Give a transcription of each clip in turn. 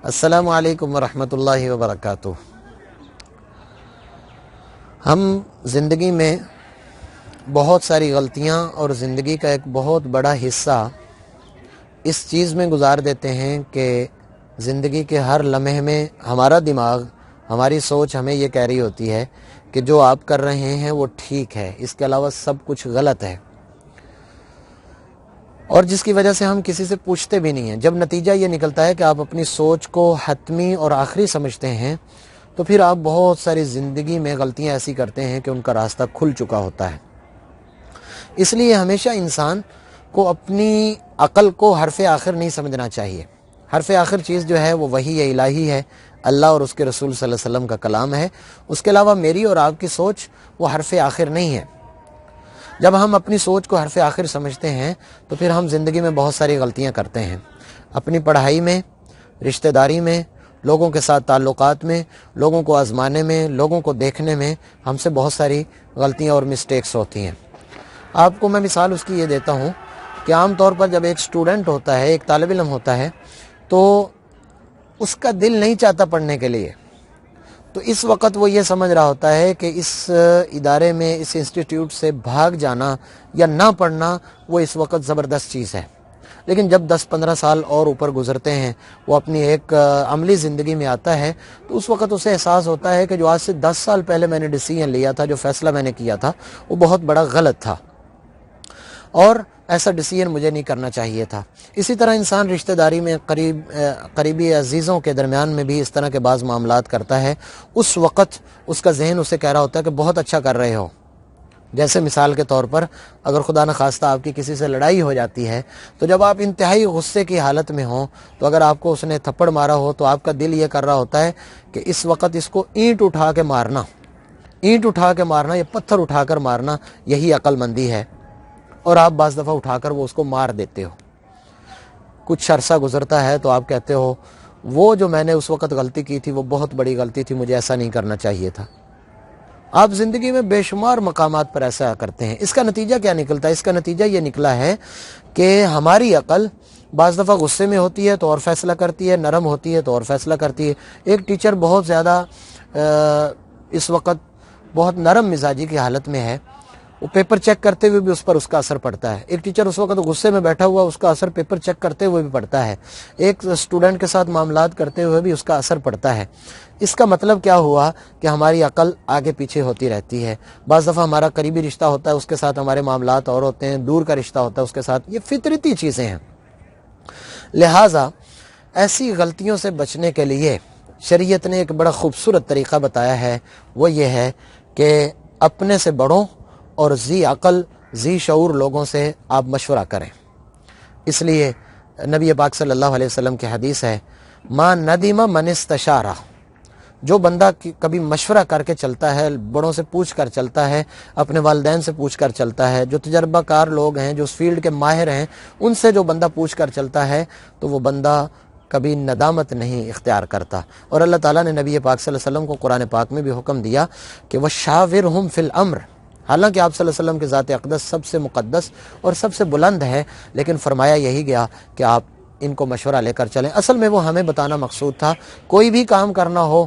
السلام علیکم ورحمۃ اللہ وبرکاتہ۔ ہم زندگی میں بہت ساری غلطیاں اور زندگی کا ایک بہت بڑا حصہ اس چیز میں گزار دیتے ہیں کہ زندگی کے ہر لمحے میں ہمارا دماغ، ہماری سوچ ہمیں یہ کہہ رہی ہوتی ہے کہ جو آپ کر رہے ہیں وہ ٹھیک ہے، اس کے علاوہ سب کچھ غلط ہے، اور جس کی وجہ سے ہم کسی سے پوچھتے بھی نہیں ہیں۔ جب نتیجہ یہ نکلتا ہے کہ آپ اپنی سوچ کو حتمی اور آخری سمجھتے ہیں تو پھر آپ بہت ساری زندگی میں غلطیاں ایسی کرتے ہیں کہ ان کا راستہ کھل چکا ہوتا ہے۔ اس لیے ہمیشہ انسان کو اپنی عقل کو حرف آخر نہیں سمجھنا چاہیے۔ حرف آخر چیز جو ہے وہ وحی الہی ہے، اللہ اور اس کے رسول صلی اللہ علیہ وسلم کا کلام ہے۔ اس کے علاوہ میری اور آپ کی سوچ وہ حرف آخر نہیں ہے۔ جب ہم اپنی سوچ کو حرف آخر سمجھتے ہیں تو پھر ہم زندگی میں بہت ساری غلطیاں کرتے ہیں، اپنی پڑھائی میں، رشتہ داری میں، لوگوں کے ساتھ تعلقات میں، لوگوں کو آزمانے میں، لوگوں کو دیکھنے میں ہم سے بہت ساری غلطیاں اور مسٹیکس ہوتی ہیں۔ آپ کو میں مثال اس کی یہ دیتا ہوں کہ عام طور پر جب ایک اسٹوڈنٹ ہوتا ہے، ایک طالب علم ہوتا ہے، تو اس کا دل نہیں چاہتا پڑھنے کے لیے، تو اس وقت وہ یہ سمجھ رہا ہوتا ہے کہ اس ادارے میں، اس انسٹیٹیوٹ سے بھاگ جانا یا نہ پڑھنا وہ اس وقت زبردست چیز ہے۔ لیکن جب 10-15 سال اور اوپر گزرتے ہیں، وہ اپنی ایک عملی زندگی میں آتا ہے، تو اس وقت اسے احساس ہوتا ہے کہ جو آج سے 10 سال پہلے میں نے ڈیسیژن لیا تھا، جو فیصلہ میں نے کیا تھا، وہ بہت بڑا غلط تھا اور ایسا ڈیسیژن مجھے نہیں کرنا چاہیے تھا۔ اسی طرح انسان رشتہ داری میں قریبی عزیزوں کے درمیان میں بھی اس طرح کے بعض معاملات کرتا ہے۔ اس وقت اس کا ذہن اسے کہہ رہا ہوتا ہے کہ بہت اچھا کر رہے ہو۔ جیسے مثال کے طور پر اگر خدا نخواستہ آپ کی کسی سے لڑائی ہو جاتی ہے، تو جب آپ انتہائی غصے کی حالت میں ہوں تو اگر آپ کو اس نے تھپڑ مارا ہو تو آپ کا دل یہ کر رہا ہوتا ہے کہ اس وقت اس کو اینٹ اٹھا کے مارنا یا پتھر اٹھا کر مارنا، یہی عقل مندی ہے، اور آپ بعض دفعہ اٹھا کر وہ اس کو مار دیتے ہو۔ کچھ عرصہ گزرتا ہے تو آپ کہتے ہو وہ جو میں نے اس وقت غلطی کی تھی وہ بہت بڑی غلطی تھی، مجھے ایسا نہیں کرنا چاہیے تھا۔ آپ زندگی میں بے شمار مقامات پر ایسا کرتے ہیں۔ اس کا نتیجہ کیا نکلتا ہے؟ اس کا نتیجہ یہ نکلا ہے کہ ہماری عقل بعض دفعہ غصے میں ہوتی ہے تو اور فیصلہ کرتی ہے، نرم ہوتی ہے تو اور فیصلہ کرتی ہے۔ ایک ٹیچر بہت زیادہ اس وقت بہت نرم مزاجی کی حالت میں ہے، وہ پیپر چیک کرتے ہوئے بھی اس پر اس کا اثر پڑتا ہے۔ ایک ٹیچر اس وقت غصے میں بیٹھا ہوا، اس کا اثر پیپر چیک کرتے ہوئے بھی پڑتا ہے۔ ایک اسٹوڈنٹ کے ساتھ معاملات کرتے ہوئے بھی اس کا اثر پڑتا ہے۔ اس کا مطلب کیا ہوا کہ ہماری عقل آگے پیچھے ہوتی رہتی ہے۔ بعض دفعہ ہمارا قریبی رشتہ ہوتا ہے، اس کے ساتھ ہمارے معاملات اور ہوتے ہیں، دور کا رشتہ ہوتا ہے اس کے ساتھ، یہ فطرتی چیزیں ہیں۔ لہٰذا ایسی غلطیوں سے بچنے کے لیے شریعت نے ایک بڑا خوبصورت طریقہ بتایا ہے، وہ یہ ہے کہ اپنے سے بڑوں اور ذی عقل، ذی شعور لوگوں سے آپ مشورہ کریں۔ اس لیے نبی پاک صلی اللہ علیہ وسلم کی حدیث ہے، ما ندم من استشارہ، جو بندہ کبھی مشورہ کر کے چلتا ہے، بڑوں سے پوچھ کر چلتا ہے، اپنے والدین سے پوچھ کر چلتا ہے، جو تجربہ کار لوگ ہیں، جو اس فیلڈ کے ماہر ہیں، ان سے جو بندہ پوچھ کر چلتا ہے تو وہ بندہ کبھی ندامت نہیں اختیار کرتا۔ اور اللہ تعالیٰ نے نبی پاک صلی اللہ علیہ وسلم کو قرآن پاک میں بھی حکم دیا کہ وَشَاوِرْهُمْ فِي الْأَمْرِ، حالانکہ آپ صلی اللہ علیہ وسلم کے ذات اقدس سب سے مقدس اور سب سے بلند ہے، لیکن فرمایا یہی گیا کہ آپ ان کو مشورہ لے کر چلیں۔ اصل میں وہ ہمیں بتانا مقصود تھا، کوئی بھی کام کرنا ہو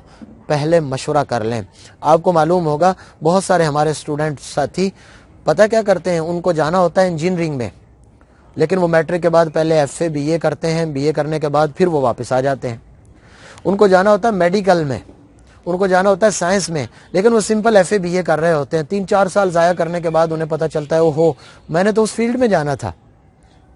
پہلے مشورہ کر لیں۔ آپ کو معلوم ہوگا بہت سارے ہمارے اسٹوڈنٹ ساتھی پتہ کیا کرتے ہیں، ان کو جانا ہوتا ہے انجینئرنگ میں، لیکن وہ میٹرک کے بعد پہلے FA BA کرتے ہیں، BA کرنے کے بعد پھر وہ واپس آ جاتے ہیں۔ ان کو جانا ہوتا ہے میڈیکل میں، ان کو جانا ہوتا ہے سائنس میں، لیکن وہ سمپل FA BA کر رہے ہوتے ہیں۔ 3-4 سال ضائع کرنے کے بعد انہیں پتہ چلتا ہے اوہو میں نے تو اس فیلڈ میں جانا تھا،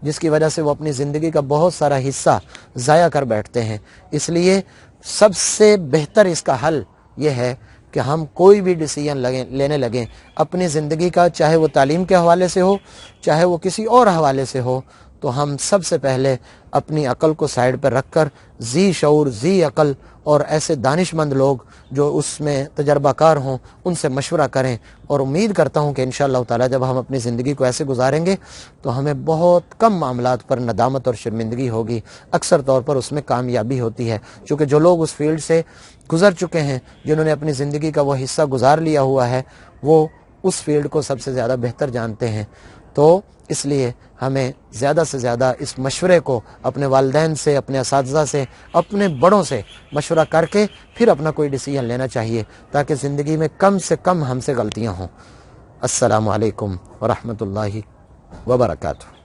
جس کی وجہ سے وہ اپنی زندگی کا بہت سارا حصہ ضائع کر بیٹھتے ہیں۔ اس لیے سب سے بہتر اس کا حل یہ ہے کہ ہم کوئی بھی ڈیسیژن لینے لگیں اپنی زندگی کا، چاہے وہ تعلیم کے حوالے سے ہو، چاہے وہ کسی اور حوالے سے ہو، تو ہم سب سے پہلے اپنی عقل کو سائیڈ پر رکھ کر ذی شعور، ذی عقل اور ایسے دانش مند لوگ جو اس میں تجربہ کار ہوں ان سے مشورہ کریں، اور امید کرتا ہوں کہ انشاءاللہ تعالی جب ہم اپنی زندگی کو ایسے گزاریں گے تو ہمیں بہت کم معاملات پر ندامت اور شرمندگی ہوگی، اکثر طور پر اس میں کامیابی ہوتی ہے، چونکہ جو لوگ اس فیلڈ سے گزر چکے ہیں، جنہوں نے اپنی زندگی کا وہ حصہ گزار لیا ہوا ہے، وہ اس فیلڈ کو سب سے زیادہ بہتر جانتے ہیں۔ تو اس لیے ہمیں زیادہ سے زیادہ اس مشورے کو اپنے والدین سے، اپنے اساتذہ سے، اپنے بڑوں سے مشورہ کر کے پھر اپنا کوئی ڈیسیجن لینا چاہیے، تاکہ زندگی میں کم سے کم ہم سے غلطیاں ہوں۔ السلام علیکم ورحمۃ اللہ وبرکاتہ۔